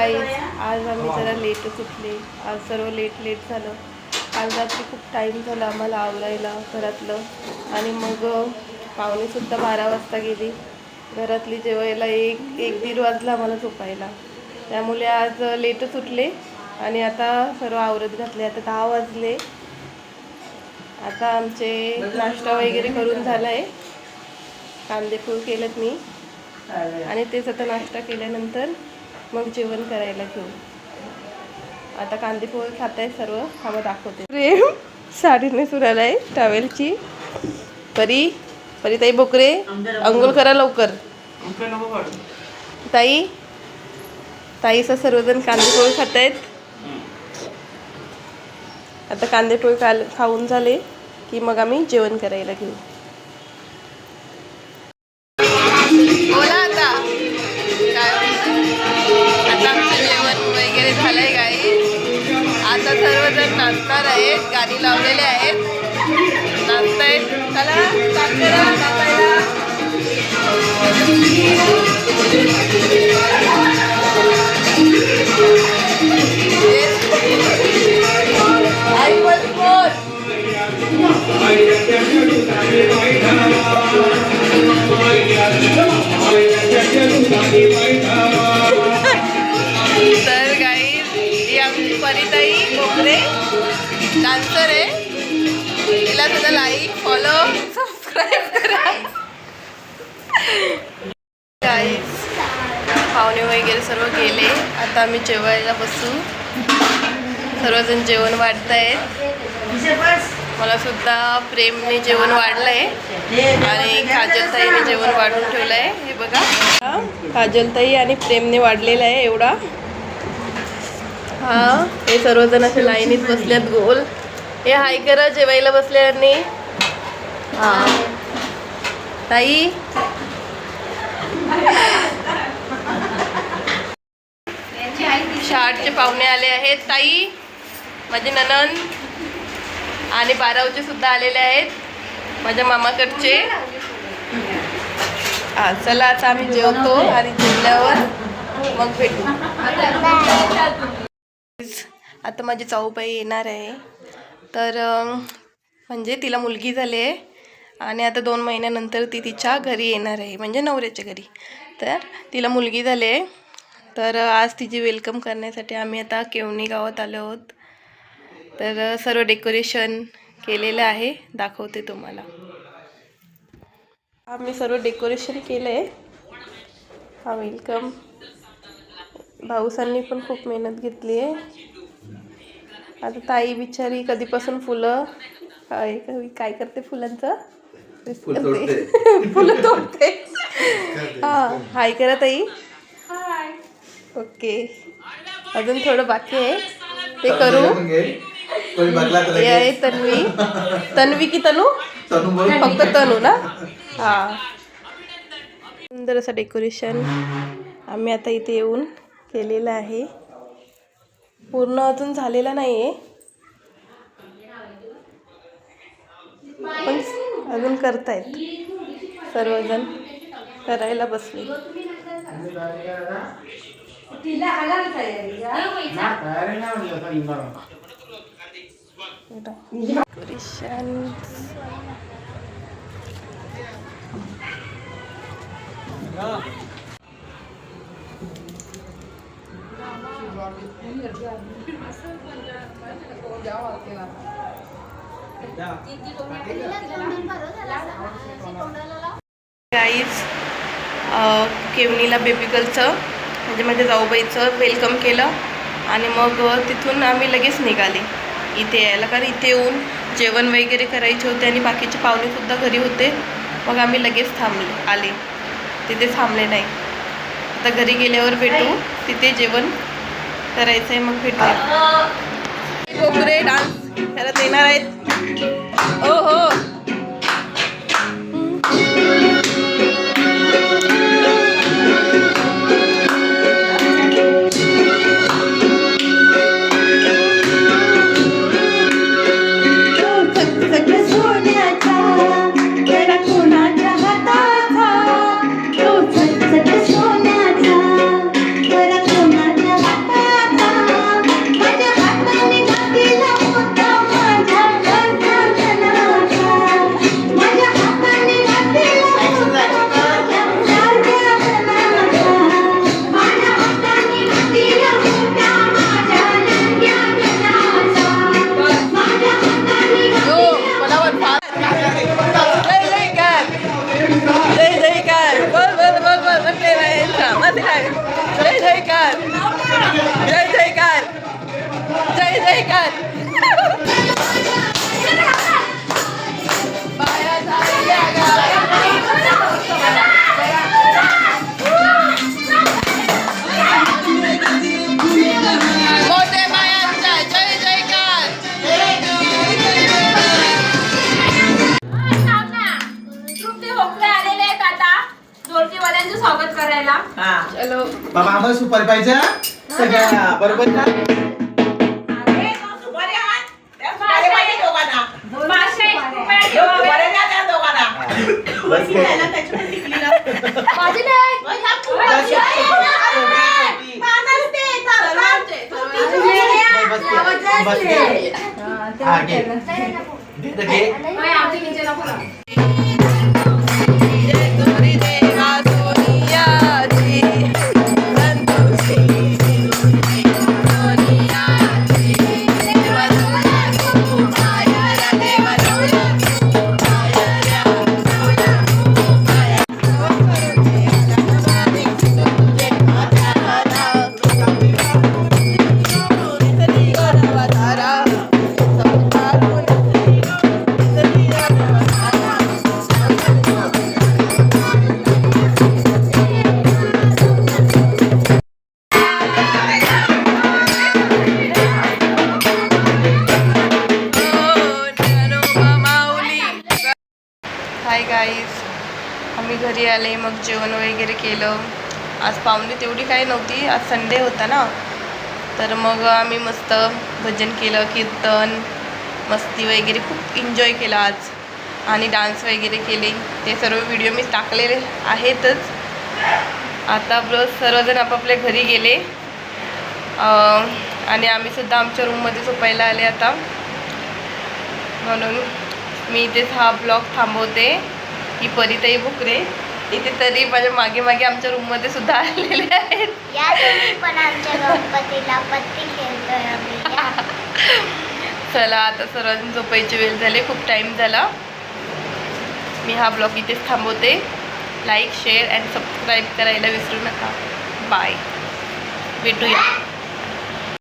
Guys आज आम्ही जरा लेटच उठले. आज सर्व लेट झालं. आज रात्री खूप टाईम झाला आम्हाला आवरायला घरातलं आणि मग पाहुणेसुद्धा 12 वाजता गेली. घरातली जेवायला एक दीड वाजला आम्हाला झोपायला. त्यामुळे आज लेटच उठले आणि आता सर्व आवरत घातले. आता 10 वाजले. आता आमचे नाश्ता वगैरे करून झाला आहे. कांदेपोहे केलेत मी आणि तेच आता नाश्ता केल्यानंतर मग जेवण करायला घेऊ. आता कांदेपोहे खात आहे सर्व. हा मग दाखवते. प्रेम साडी नेसून आलाय टॉवेलची. परी ताई बोकरे अंघोळ करा लवकर. ताईचा सर्वजण कांदेपोहे खात आहेत. आता कांदेपोहे खाऊन झाले की मग आम्ही जेवण करायला घेऊ. बोला आता आमचं जेवण वगैरे झालंय गाई. आता सर्वजण नाचणार आहेत. गाणी लावलेले आहेत. नाचतायत. चला नाचायला. आई बोल तर गाईज ही आमची परिताई बोकरे डान्सर आहे. तिला सुद्धा लाईक फॉलो सबस्क्राईब करा. गाईज पाहुणे वगैरे सर्व गेले. आता आम्ही जेवायला बसू. सर्वजण जेवण वाढतायत. मला सुद्धा प्रेमने जेवण वाढलंय आणि काजलताईने जेवण वाढून ठेवलं आहे. हे बघा काजलताई आणि प्रेमने वाढलेलं आहे एवढा. हा हे सर्वजण असे लाईनीत बसल्यात गोल. हे हाय करा जेवायला बसल्याने. हा ताई शाळेचे पाहुणे आले आहेत. ताई माझे ननंद आणि बारावचे सुद्धा आलेले आहेत माझ्या मामाकडचे. चला आता आम्ही जेवतो आणि जेवल्यावर मग भेटू. आता माझी जाऊबाई येणार आहे. तर म्हणजे तिला मुलगी झाली आहे आणि आता 2 महिन्यानंतर ती तिच्या घरी येणार आहे, म्हणजे नवऱ्याच्या घरी. तर तिला मुलगी झाली आहे. तर आज तिची वेलकम करण्यासाठी आम्ही आता केवणी गावात आलो आहोत. तर सर्व डेकोरेशन केलेलं आहे, दाखवते तुम्हाला. आम्ही सर्व डेकोरेशन केलं आहे. हा वेलकम. भाऊसांनी पण खूप मेहनत घेतली आहे. आता ताई बिचारी कधीपासून फुलं काय करते फुलांचं फुलं तोडते. हां हाय करा ताई. ओके अजून थोडं बाकी आहे ते करू. हे आहे तन्वी की तनू फक्त तनू ना. हां सुंदर असं डेकोरेशन आम्ही आता इथे येऊन केलेलं आहे. पूर्ण अजून झालेला नाही आहे पण अजून करतायत सर्वजण. करायला बसले. डेकोरेशन गाईज केवणीला बेबी गर्लचं म्हणजे माझ्या जाऊबाईचं वेलकम केलं आणि मग तिथून आम्ही लगेच निघाले इथे यायला. कारण इथे येऊन जेवण वगैरे करायचे होते आणि बाकीचे पाहुणेसुद्धा घरी होते. मग आम्ही लगेच आले, तिथे थांबले नाही. आता घरी गेल्यावर भेटू. तिथे जेवण करायचं आहे मग भेटू. बोकरे डान्स करत येणार आहेत. हो हो सोन्याचा करायला. चलो बाबा आम्हाला सुपारी पाहिजे हा? सगळ्या बरोबर ना? अरे, तो सुपारी आण. त्या सुपारी पाहिजे दोघांना. 501 रुपये ठेवा. सुपारी द्या त्या दोघांना. बस काय? माझी नाही बस छोटी. माणूस ते सर्वांचे. बस घे. हा, घे. घे तर घे. ओय, आमची किचन नको ना. हाय गाईज, आम्ही घरी आले, मग जेवण वगैरे केलं. आज पाहुणे तेवढी काही नव्हती, आज संडे होता ना, तर मग आम्ही मस्त भजन केलं, कीर्तन, मस्ती वगैरे खूप एन्जॉय केला आज. आणि डान्स वगैरे केले. ते सर्व व्हिडिओ मी टाकलेले आहेतच. आता बस सर्वजण आपापल्या घरी गेले आणि आम्हीसुद्धा आमच्या रूममध्ये झोपायला आले आता. म्हणून मी इथेच हा ब्लॉग थांबवते. ही परिताई बुकरे इथे तरी माझ्या मागे मागे आमच्या रूममध्ये सुद्धा आलेले आहेत. या तुम्ही पण आमच्या गणपतीला पत्ती खेळतोय आम्ही. चला आता सर्वांनी झोपायची वेळ झाली, खूप टाईम झाला. मी हा ब्लॉग इथेच थांबवते. लाईक, शेअर अँड सबस्क्राईब करायला विसरू नका. बाय, भेटूया.